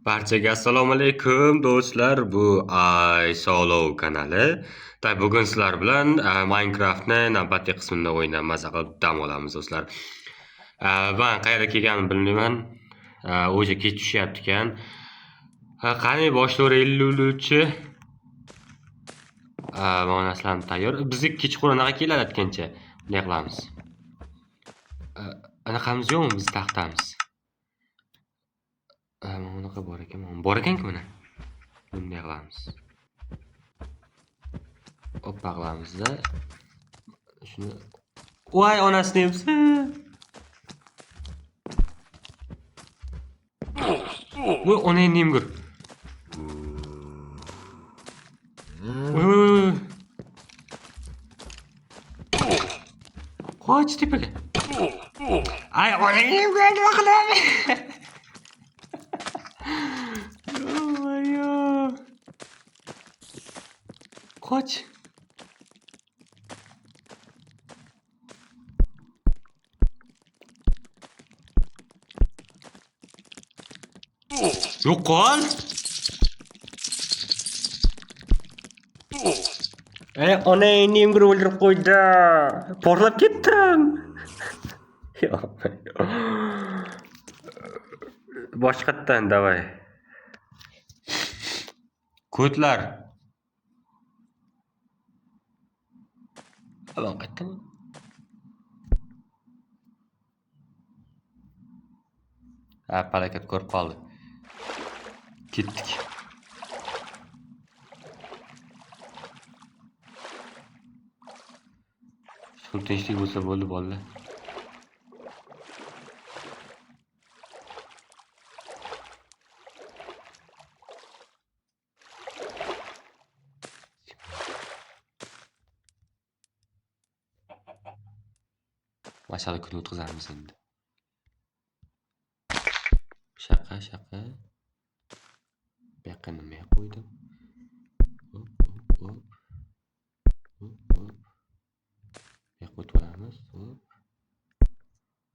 Barchaga assalomu alaykum do'stlar. Bu Solov kanali. Bugun sizlar bilan Minecraftni navbatdagi qismida o'ynab maza qilib dam olamiz do'stlar. Men qayerga kelganimni bilmayman. O'zi kech tushyapti ekan. Qani boshlayveraylikchi. Mana narsalarni tayyor. Bizga kechqurun anaqa keladi aytgancha. Bunday qilamiz. Anaqamiz yo'qmi biz taxtamiz? Bunaqa bor ekan. Bor ekan-ku mana. Bunday qilamiz. Oppa qilamizda. Shuni voy onasini yemsa. Voy onangni yemgur. Voy. Qoch tepaga. Ay onangni yemgur nima qilaman? Yo. Qoch. Yo'qol. Onangni yemgur o'ldirib qo'ydi. Portlab ketdim. Boshqatdan davay. Kodlar. Ben qaytdim. Falokat ko'rib qoldi. Ketdik. Shu tinchlik bo'lsa bo'ldi bolalar. Mash'ala kun o'tkazamiz endi. Shaqa. Bu yoqqa nima qo'ydim? Hop. Bu yoqqa o'tamiz.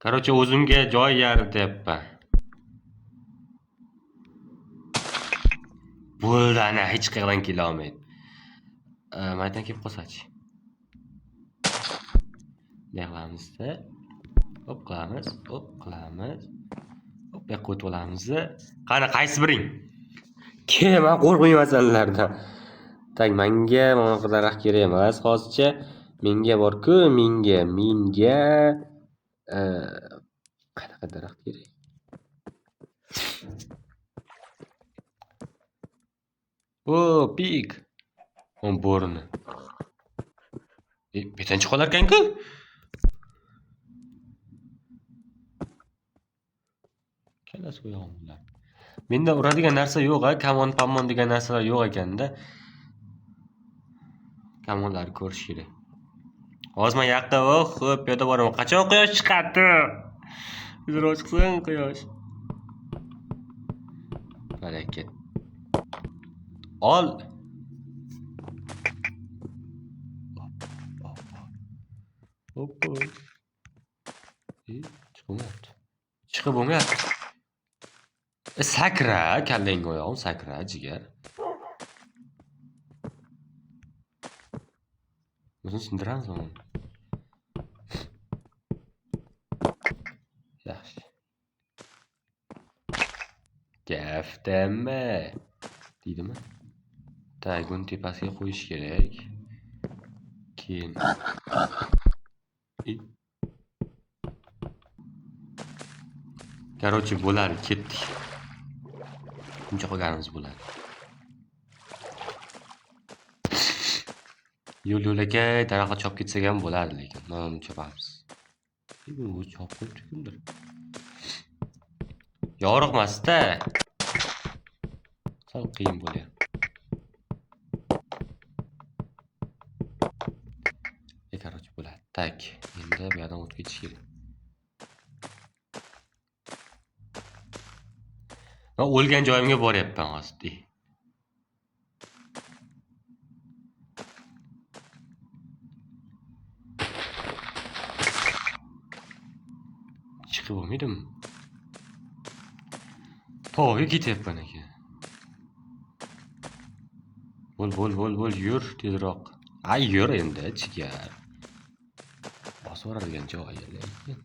Короче, o'zimga joy yaratyapman. Bo'ldi ana hech qayerdan kela olmaydi. Maydan kelib qolsachi. Yig'lamizda. Hop qilamiz. Hop, bu yoqqa o'tib olamiz. Qani qaysi biring? Men qo'rqmayman sizlardan. Menga mana qadar kerak emas hozircha. Menga bor-ku, menga qanaqa daraxt kerak? Pig. Bo'rini. Betanchi qolar ekan-ku? Kelasi qo'yamlar. Menda uradigan narsa yo'q-a, kamon degan narsalar yo'q ekanda. Kamonlarni ko'rish kerak. Hozir men yoqqa xo'p, yo'lda boraman. Qachon quyosh chiqadi? Bizroq chiqsin quyosh. Barakat. Ol. Hop. Chiqib bo'lmayapti. Sakra, kallang oyog'im sakra, jigar. O'zini sindiramiz uni. Yaxshi. Kaftama. Deydimi? Uni tepasiga qo'yish kerak. Keyin Короче, bo'ladi, ketdik. Buncha qolganimiz bo'ladi. Yo'l-yo'lakay daraxtga chopib ketsak ham bo'ladi, lekin mana chopamiz. Bu chopib qo'yibdi kimdir. Yorug'mas-da. Sal qiyin bo'lyapti. Короче, bo'ladi. Tak, endi bu yerdan o'tib ketish kerak. Men o'lgan joyimga boryapman hozir. Chiqib bo'lmaydimi? Tog'ga ketyapman aka. Bo'l, yur tezroq. Ay, yur endi, chigar. Bosib o'radigan joy lekin.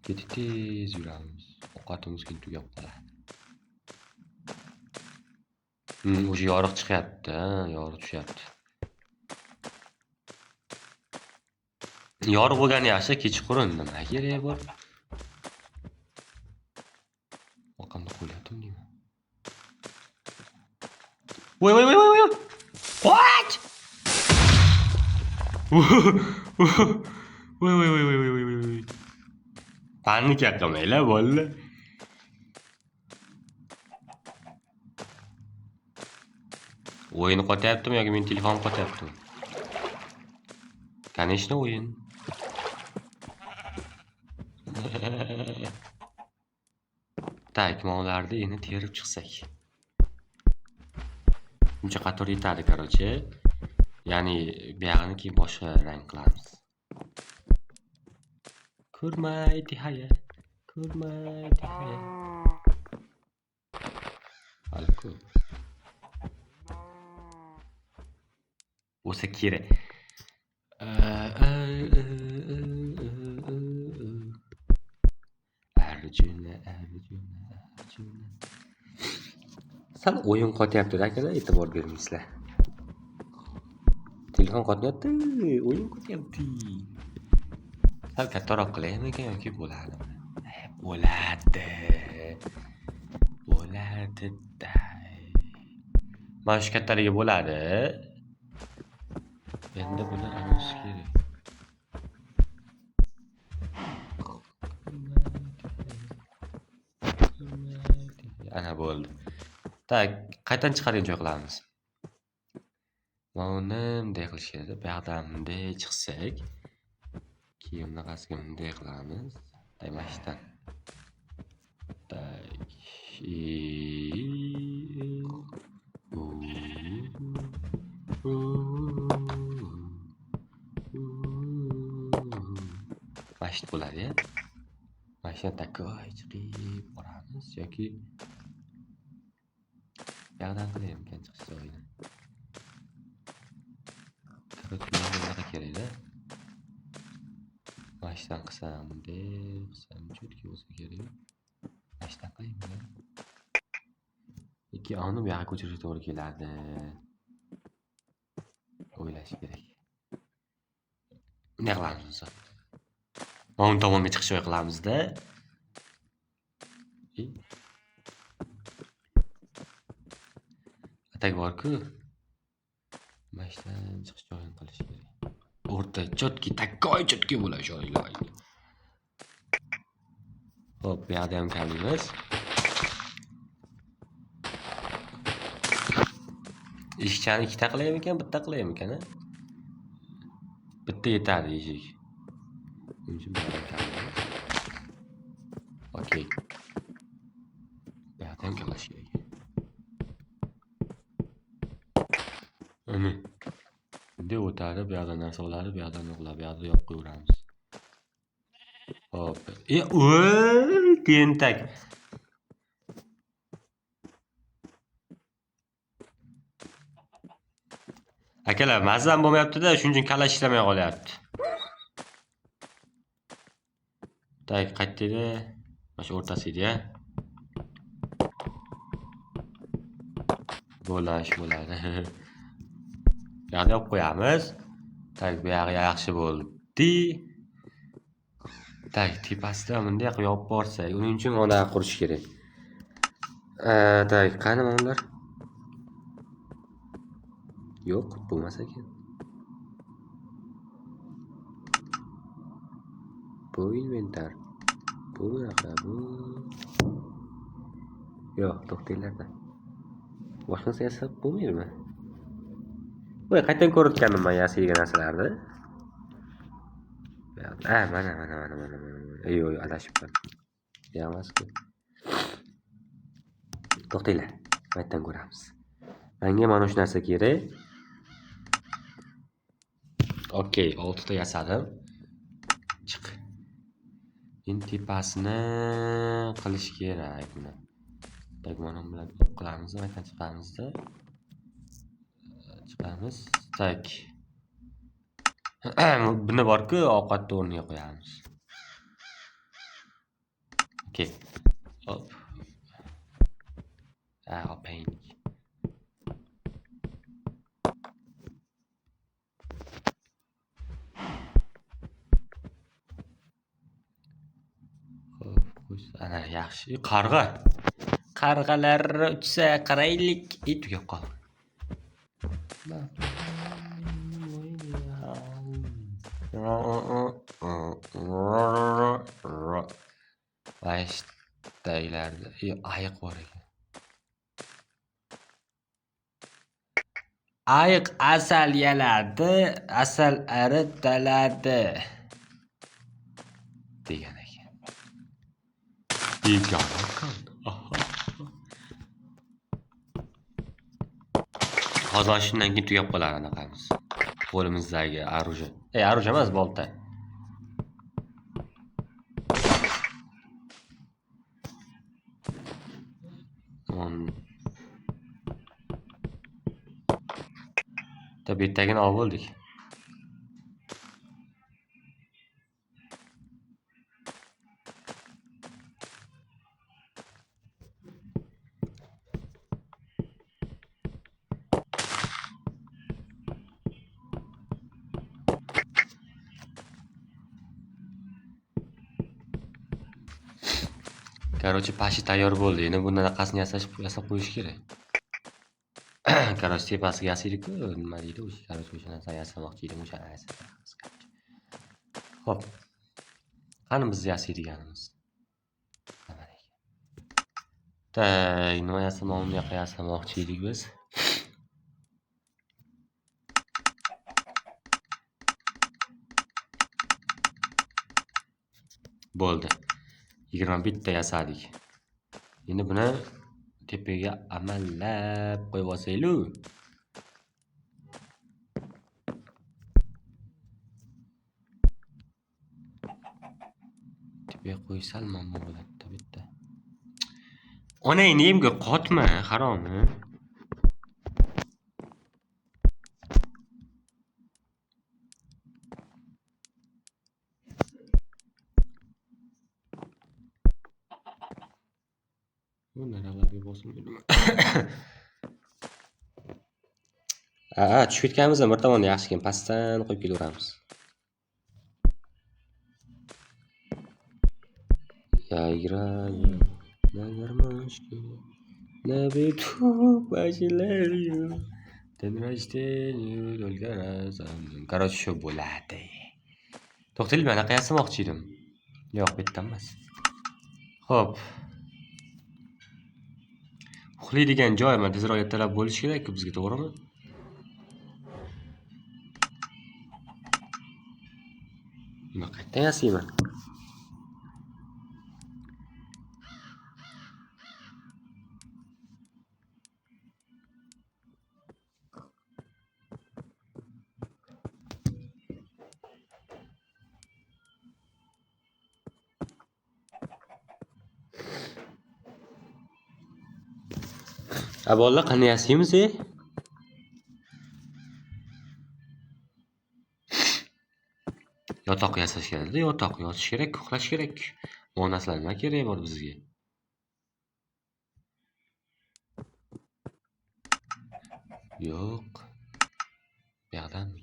Ketib tez yuramiz. Ovqatimiz keyin tugab qoladi. O'sha yoriq chiqyapti, yoriq tushyapti. Yoriq bo'lgani yaxshi, kechqurun nima kerak bor? Qanday qo'yaptim deyman. Voy. What? Voy. Panika qilmanglar, bolalar. O'yin qotyaptimi yoki men telefon qotyaptimi? Конечно, o'yin. Tak, mavlarni endi terib chiqsak. Buncha qator yetadi, короче. Ya'ni buyog'ini keyin boshqa rang qilamiz. Ko'rmaydi haya. Alko. O'sa kerak. Arjuna. Sal o'yin qotyapti-da, akalar, e'tibor bermaysizlar. Telefon qotyapti, o'yin qotyapti. Sal kattaroq qilaymi ekan yoki bo'ladi? Bo'ladi-da. Mana shu kattaligi bo'ladi. Endi buni anonsi kerak. Ana bo'ldi. Tak, qaydan chiqadigan joy qilamiz. Mana bunday qilish kerak. Bu yoqdan bunday chiqsak, keyin bunaqasiga bunday qilamiz. Daymashdan. Tak. Mashit bo'ladi-ya. Mashina takoy chiqib boramiz yoki yoqdan qilaymikan chiqish joyini. Bunaqa kerak-da. Mashitdan qilsam, bunday qilsam cho'tki bo'lsa kerak. Mashitdan qilaymi? Ikki onni bu yoqqa ko'chirishga to'g'ri keladi. O'ylash kerak. Bunday qilamiz o'zi. Mana tomonga chiqish joy qilamiz-da. Atak bor-ku. Mashdan chiqish joyini qilish kerak. O'rta cho'tki, takoy cho'tki bo'ladi joylar. Hop, bu yoqda ham kamaymiz. Eshikchani ikkita qilaymi ekan, bitta qilaymi ekan? Bitta yetadi eshik. Okey. Bu yoqda ham kalash kerak. Ana. Bunday o'tadi, bu yoqdan narsa oladi, bu yoqdan o'qiladi, bu yoqda yopib qo'yamiz. Hop. Tentak. Akalar, mazam bo'lmayapti-da, shuning uchun kalash ishlamay qolyapti. Tak, qaytdi-da. Mana shu o'rtasida-ya. Bo'lash bo'ladi. Bu yoqda yopib qo'yamiz. Tak, bu yog'i yaxshi bo'ldi. Tak, tepasida bunday qilib yopib borsak, uning uchun mana qurish kerak. Tak, qani ular? Yo'q, bo'lmas ekan. Bu inventar. Bu yoqda bu. Yo'q, to'xtanglar-da. Boshqasi yasab bo'lmaydimi? Voy, qayerdan ko'rayotganim men yasagan narsalarni? Mana. Yo'q, adashibman. Yo'qmas-ku. To'xtanglar. Qayerdan ko'ramiz? Menga mana shu narsa kerak. Okey, 6 ta yasadim. Chiq. Keyin tepasini qilish kerak buni. Tagmon bilan qilamiz, qayerdan chiqamizda. Chiqamiz. Tak. Buni borku ovqatni o'rniga qo'yamiz. Okey. Hop. Opaying. Ana yaxshi. Qarg'a. Qarg'alar uchsa qaraylik. It yo'q qol. Vayshtaylarda ayiq bor ekan. Ayiq asal yalardi, asal aritaladi degan ekan. Degan ekan. Hozir shundan keyin tugab qolar anaqamiz. Qo'limizdagi оружие. оружие emas, bolta. Tabiatdagini olib bo'ldik. Короче, pashi tayyor bo'ldi. Endi bundan qasni yasab qo'yish kerak. Короче, tepasiga yasaylik-ku, nima deydi o'sha? Короче, o'sha narsani yasamoqchi edim, o'sha narsani. Xo'p. Qani biz yasaydiganimiz? Nima yasamoqchi edik biz? Bo'ldi. 21 ta yasadik. Endi buni tepaga amallab qo'yib olsaylik. Tepaga qo'ysal mamma bo'ladi bitta. Onangni yemga qotma, haromi. Bu naralarga bosilmaydi. Tushib ketganimizda bir tomonni yaxshikin pastdan qo'yib kelaveramiz. Я играю на гармошке, на биту пожилею, день рождения только раз. Короче, shu bo'ladi. To'xtaylik, men anaqa yasamoqchi edim. Yo'q, bitta emas. Xo'p. Uxlaydigan joy mana tezroq ertalab bo'lish kerak-ku bizga, to'g'rimi? Nima qayerdan yasayman? Bolalar qanday yasaymiz? Yotoq yasash kerak-da, yotoq yotish kerak, uxlash kerak. Bu narsalar nima kerak bor bizga? Yo'q. Bu yoqdanmi?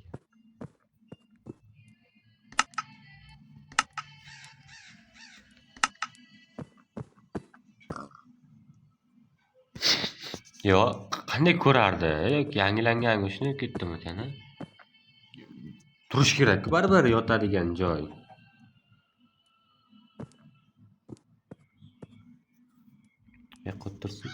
Yo'q, qanday ko'rardi? Yangilangan shuni ketdim ekan-a? Turish kerak, baribir yotadigan joy. Yo'q, tursin.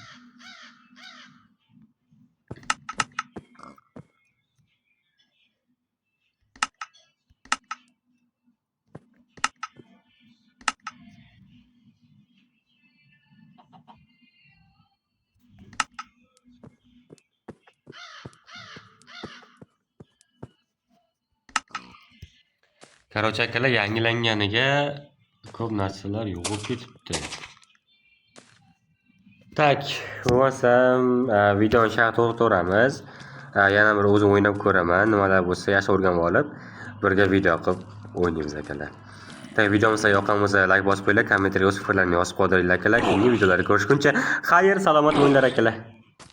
Короче, akalar yangilanganiga Ko'p narsalar yo'qolib ketibdi. Tak, bo'lmasam videoni sharh to'xtatamiz. Yana bir o'zim o'ynab ko'raman. Nimalar bo'lsa yaxshi o'rganib olib, birga video qilib o'ynaymiz akalar. Tak, videomiz yoqqan bo'lsa like bosib qo'yinglar, kommentariy o'z fikrlaringizni yozib qoldiringlar akalar. Keyingi videolarda ko'rishguncha xayr, salomat bo'linglar akalar.